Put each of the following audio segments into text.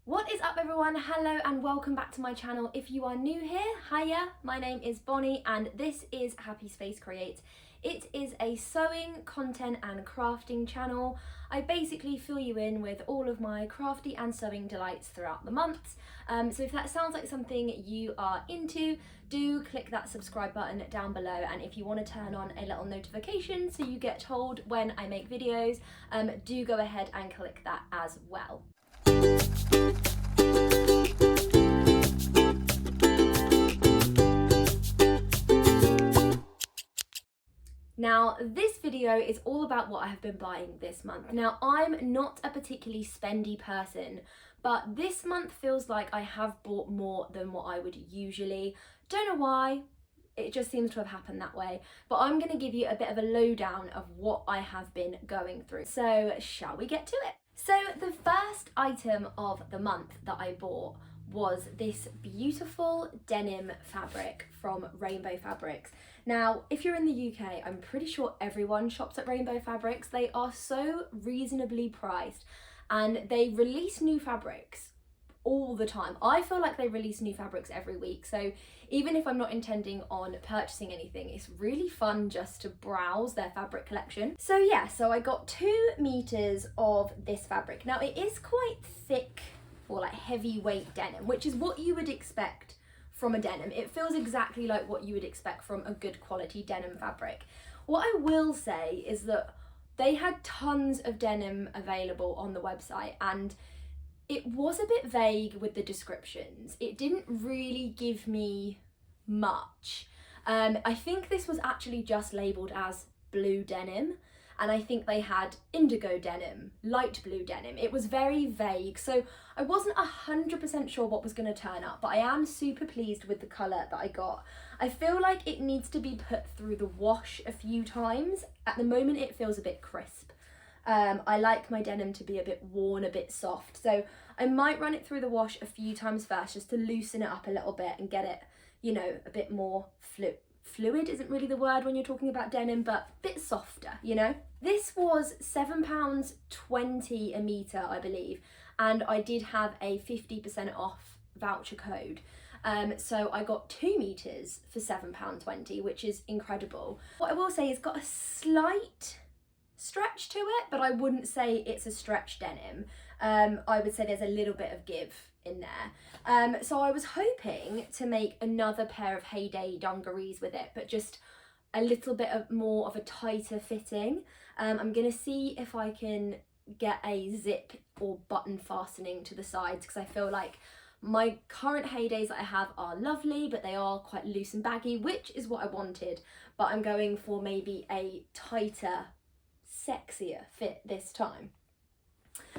What is up everyone? Hello and welcome back to my channel. If you are new here, hiya, my name is Bonnie and this is Happy Space Create. It is a sewing, content and crafting channel. I basically fill you in with all of my crafty and sewing delights throughout the months. So if that sounds like something you are into, do click that subscribe button down below, and if you want to turn on a little notification so you get told when I make videos, do go ahead and click that as well. Now, this video is all about what I have been buying this month. Now, I'm not a particularly spendy person, but this month feels like I have bought more than what I would usually. Don't know why, it just seems to have happened that way. But I'm going to give you a bit of a lowdown of what I have been going through. So, shall we get to it? So, the first item of the month that I bought was this beautiful denim fabric from Rainbow Fabrics. Now, if you're in the UK, I'm pretty sure everyone shops at Rainbow Fabrics. They are so reasonably priced and they release new fabrics all the time. I feel like they release new fabrics every week, so even if I'm not intending on purchasing anything, it's really fun just to browse their fabric collection. So yeah, so I got 2 meters of this fabric. Now it is quite thick, or like heavyweight denim, which is what you would expect from a denim. It feels exactly like what you would expect from a good quality denim fabric. What I will say is that they had tons of denim available on the website and it was a bit vague with the descriptions. It didn't really give me much. I think this was actually just labelled as blue denim, and I think they had indigo denim, light blue denim. It was very vague, so I wasn't 100% sure what was going to turn up, but I am super pleased with the colour that I got. I feel like it needs to be put through the wash a few times. At the moment it feels a bit crisp. I like my denim to be a bit worn, a bit soft, so I might run it through the wash a few times first just to loosen it up a little bit and get it, you know, a bit more fluid isn't really the word when you're talking about denim, but a bit softer, you know. This was £7.20 a metre, I believe, and I did have a 50% off voucher code. So I got 2 meters for £7.20, which is incredible. What I will say is it's got a slight stretch to it, but I wouldn't say it's a stretch denim. I would say there's a little bit of give in there. So I was hoping to make another pair of Heyday dungarees with it, but just a little bit more of a tighter fitting. I'm gonna see if I can get a zip or button fastening to the sides, because I feel like my current Heydays that I have are lovely, but they are quite loose and baggy, which is what I wanted, but I'm going for maybe a tighter, sexier fit this time.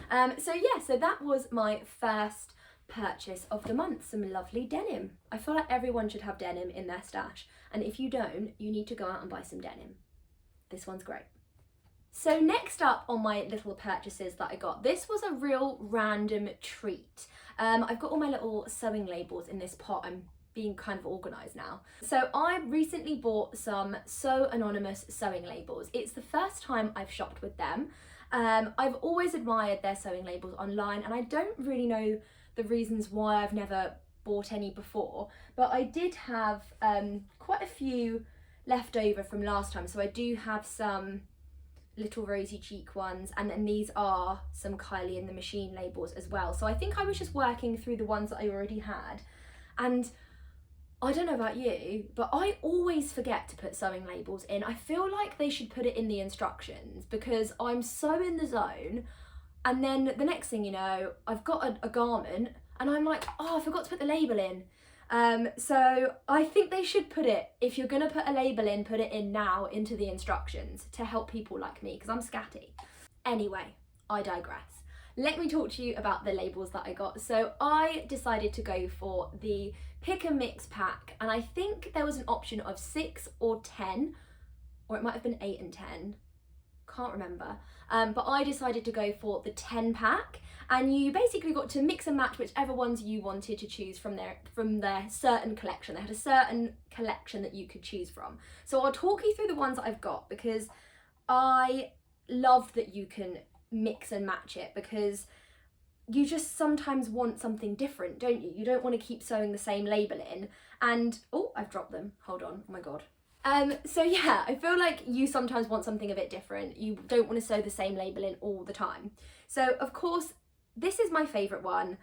So yeah, so that was my first purchase of the month, some lovely denim. I feel like everyone should have denim in their stash, and if you don't, you need to go out and buy some denim. This one's great. So next up on my little purchases that I got, this was a real random treat. I've got all my little sewing labels in this pot. I'm being kind of organised now. So I recently bought some Sew Anonymous sewing labels. It's the first time I've shopped with them. I've always admired their sewing labels online, and I don't really know the reasons why I've never bought any before, but I did have quite a few left over from last time. So I do have some little rosy cheek ones, and then these are some Kylie and the Machine labels as well. So I think I was just working through the ones that I already had, and I don't know about you, but I always forget to put sewing labels in. I feel like they should put it in the instructions, because I'm so in the zone, and then the next thing you know, I've got a garment and I'm like, oh, I forgot to put the label in. So I think they should put it, if you're gonna put a label in, put it in now into the instructions to help people like me, because I'm scatty. Anyway, I digress. Let me talk to you about the labels that I got. So I decided to go for the pick and mix pack, and I think there was an option of 6 or 10, or it might have been 8 and 10, can't remember, but I decided to go for the 10 pack, and you basically got to mix and match whichever ones you wanted to choose from their certain collection. They had a certain collection that you could choose from. So I'll talk you through the ones that I've got, because I love that you can mix and match it, because you just sometimes want something different, don't you? You don't want to keep sewing the same label in. And, oh, I've dropped them. Hold on, oh my God. So yeah, I feel like you sometimes want something a bit different. You don't want to sew the same label in all the time. So of course, this is my favourite one.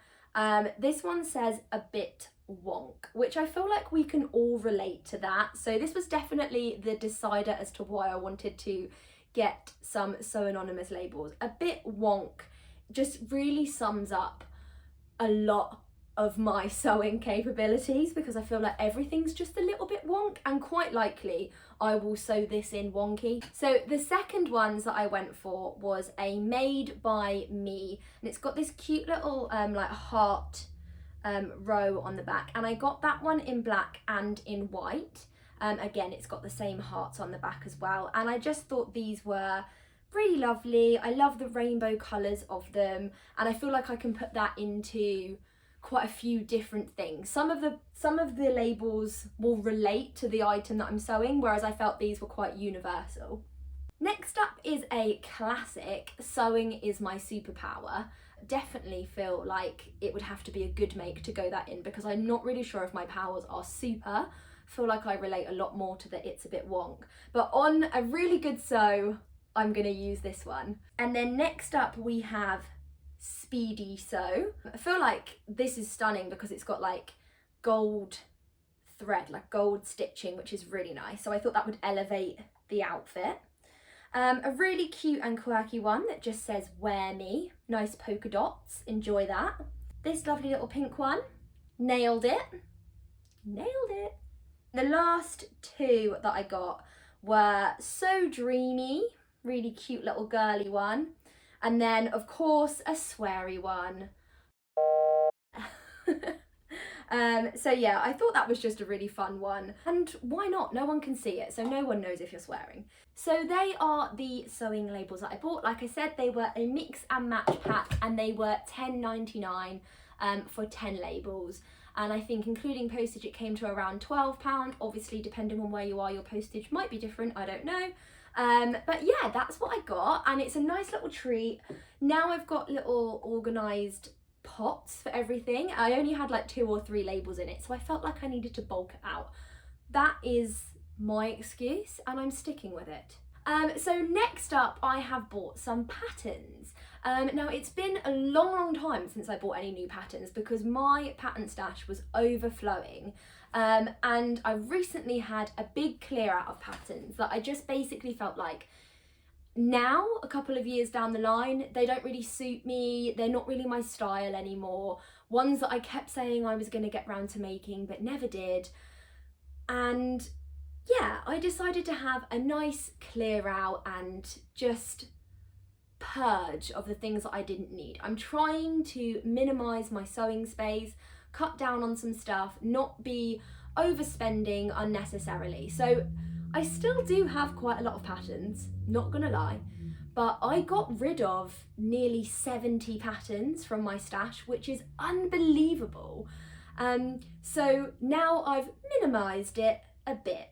This one says a bit wonk, which I feel like we can all relate to that. So this was definitely the decider as to why I wanted to get some Sew Anonymous labels. A bit wonk just really sums up a lot of my sewing capabilities, because I feel like everything's just a little bit wonk, and quite likely I will sew this in wonky. So the second ones that I went for was a Made by Me, and it's got this cute little like heart row on the back, and I got that one in black and in white. Again, it's got the same hearts on the back as well, and I just thought these were really lovely. I love the rainbow colours of them, and I feel like I can put that into quite a few different things. Some of the labels will relate to the item that I'm sewing, whereas I felt these were quite universal. Next up is a classic, Sewing is My Superpower. Definitely feel like it would have to be a good make to go that in, because I'm not really sure if my powers are super. Feel like I relate a lot more to the It's a Bit Wonk, but on a really good sew, I'm gonna use this one. And then next up we have Speedy Sew. I feel like this is stunning because it's got like gold thread, like gold stitching, which is really nice. So I thought that would elevate the outfit. A really cute and quirky one that just says Wear Me. Nice polka dots, enjoy that. This lovely little pink one, nailed it. Nailed it. The last two that I got were So Dreamy, really cute little girly one. And then of course a sweary one. So yeah, I thought that was just a really fun one, and why not? No one can see it, so no one knows if you're swearing. So they are the sewing labels that I bought. Like I said, they were a mix and match pack, and they were £10.99 for 10 labels. And I think including postage it came to around £12. Obviously depending on where you are, your postage might be different, I don't know. But yeah, that's what I got, and it's a nice little treat. Now I've got little organised pots for everything. I only had like 2 or 3 labels in it, so I felt like I needed to bulk it out. That is my excuse, and I'm sticking with it. So next up, I have bought some patterns. Now it's been a long time since I bought any new patterns because my pattern stash was overflowing. And I recently had a big clear out of patterns that I just basically felt like now, a couple of years down the line, they don't really suit me. They're not really my style anymore. Ones that I kept saying I was going to get round to making but never did. And yeah, I decided to have a nice clear out and just purge of the things that I didn't need. I'm trying to minimise my sewing space, cut down on some stuff, not be overspending unnecessarily. So I still do have quite a lot of patterns, not gonna lie, but I got rid of nearly 70 patterns from my stash, which is unbelievable. So now I've minimised it a bit.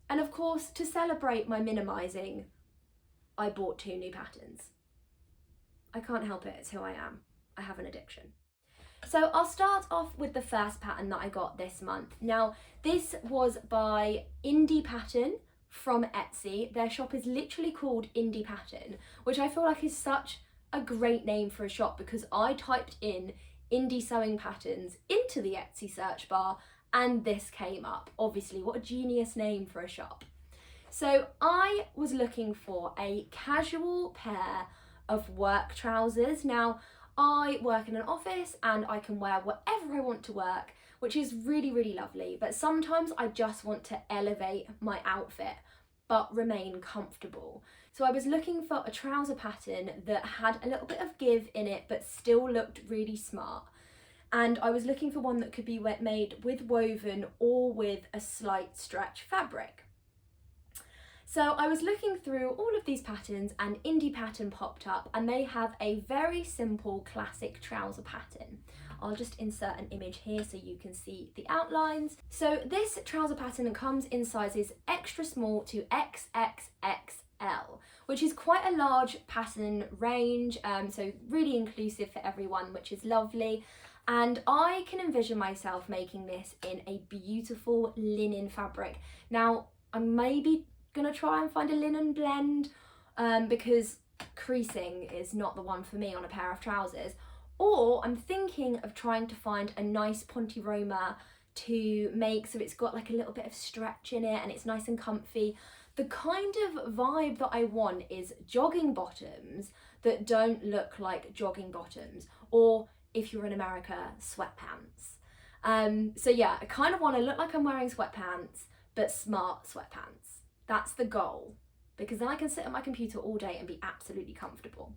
And of course, to celebrate my minimising, I bought 2 new patterns. I can't help it, it's who I am. I have an addiction. So I'll start off with the first pattern that I got this month. Now, this was by Indie Pattern from Etsy. Their shop is literally called Indie Pattern, which I feel like is such a great name for a shop because I typed in indie sewing patterns into the Etsy search bar and this came up. Obviously, what a genius name for a shop. So I was looking for a casual pair of work trousers. Now, I work in an office and I can wear whatever I want to work, which is really lovely, but sometimes I just want to elevate my outfit but remain comfortable. So I was looking for a trouser pattern that had a little bit of give in it but still looked really smart, and I was looking for one that could be made with woven or with a slight stretch fabric. So I was looking through all of these patterns and Indie Pattern popped up, and they have a very simple classic trouser pattern. I'll just insert an image here so you can see the outlines. So this trouser pattern comes in sizes extra small to XXXL, which is quite a large pattern range, so really inclusive for everyone, which is lovely. And I can envision myself making this in a beautiful linen fabric. Now, I'm maybe gonna try and find a linen blend because creasing is not the one for me on a pair of trousers. Or I'm thinking of trying to find a nice Ponte Roma to make so it's got like a little bit of stretch in it and it's nice and comfy. The kind of vibe that I want is jogging bottoms that don't look like jogging bottoms, or if you're in America, sweatpants. So yeah, I kind of want to look like I'm wearing sweatpants, but smart sweatpants. That's the goal, because then I can sit at my computer all day and be absolutely comfortable.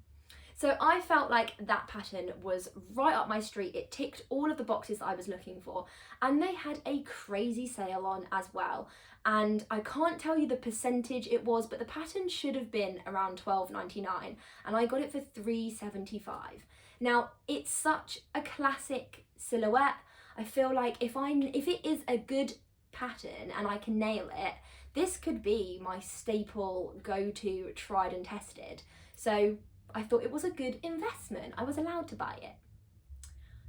So I felt like that pattern was right up my street. It ticked all of the boxes that I was looking for, and they had a crazy sale on as well. And I can't tell you the percentage it was, but the pattern should have been around $12.99 and I got it for $3.75. Now, it's such a classic silhouette. I feel like if it is a good pattern and I can nail it, this could be my staple go-to, tried and tested. So I thought it was a good investment. I was allowed to buy it.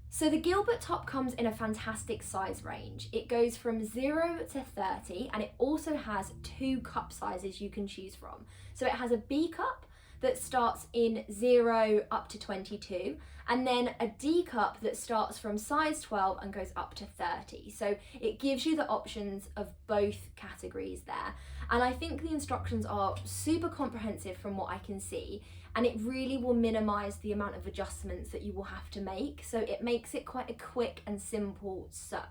So the Gilbert top comes in a fantastic size range. It goes from 0 to 30, and it also has 2 cup sizes you can choose from. So it has a B cup that starts in 0 up to 22, and then a D cup that starts from size 12 and goes up to 30. So it gives you the options of both categories there. And I think the instructions are super comprehensive from what I can see, and it really will minimize the amount of adjustments that you will have to make. So it makes it quite a quick and simple sew.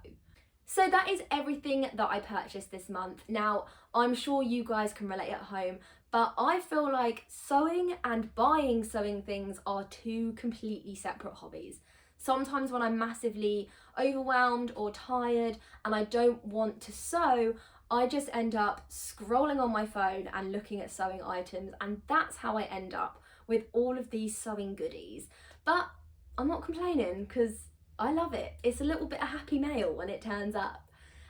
So that is everything that I purchased this month. Now, I'm sure you guys can relate at home, but I feel like sewing and buying sewing things are 2 completely separate hobbies. Sometimes when I'm massively overwhelmed or tired and I don't want to sew, I just end up scrolling on my phone and looking at sewing items, and that's how I end up with all of these sewing goodies. But I'm not complaining because I love it. It's a little bit a happy mail when it turns up.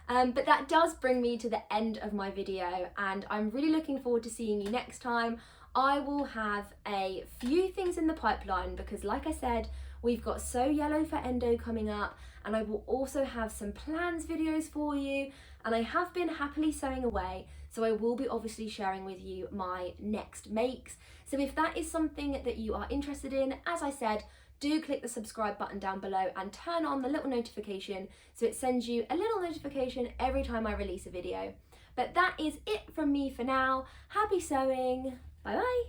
But that does bring me to the end of my video, and I'm really looking forward to seeing you next time. I will have a few things in the pipeline because, like I said, we've got Sew Yellow for Endo coming up, and I will also have some plans videos for you, and I have been happily sewing away, so I will be obviously sharing with you my next makes. So if that is something that you are interested in, as I said, do click the subscribe button down below and turn on the little notification so it sends you a little notification every time I release a video. But that is it from me for now. Happy sewing. Bye bye.